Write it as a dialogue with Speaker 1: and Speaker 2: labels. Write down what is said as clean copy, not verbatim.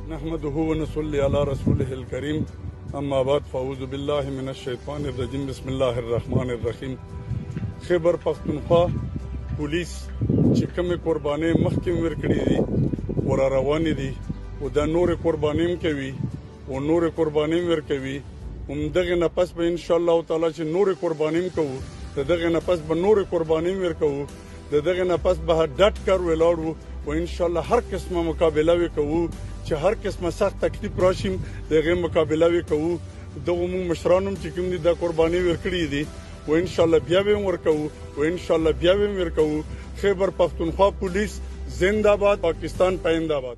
Speaker 1: نحمده ونصلي على رسوله الكريم اما بعد فاعوذ بالله من الشیطان الرجیم بسم الله الرحمن الرحیم. خیبر پختونخوا پولیس چې کومې قربانۍ مخکې ورکړي دي ور روانې دي او دا نور قربانۍ کوي او نور قربانۍ ورکوي. همدغه نه پس به ان شاء الله تعالی چې نور قربانۍ کوو دغه نه پس به نور قربانۍ ورکوو دغه نه پس به ډټ کار ولاړو او ان شاء الله هر قسمه مقابله وکړو چې هر قسمه سخت تکلیف راشي دغه مقابله وکړو. دغه مو مشرانو چې کوم دي د قرباني ورکړي دي او ان شاء الله بیا به ورکوو او ان شاء الله بیا به ورکوو. خیبر پختونخوا پولیس زنده باد، پاکستان پاینده باد.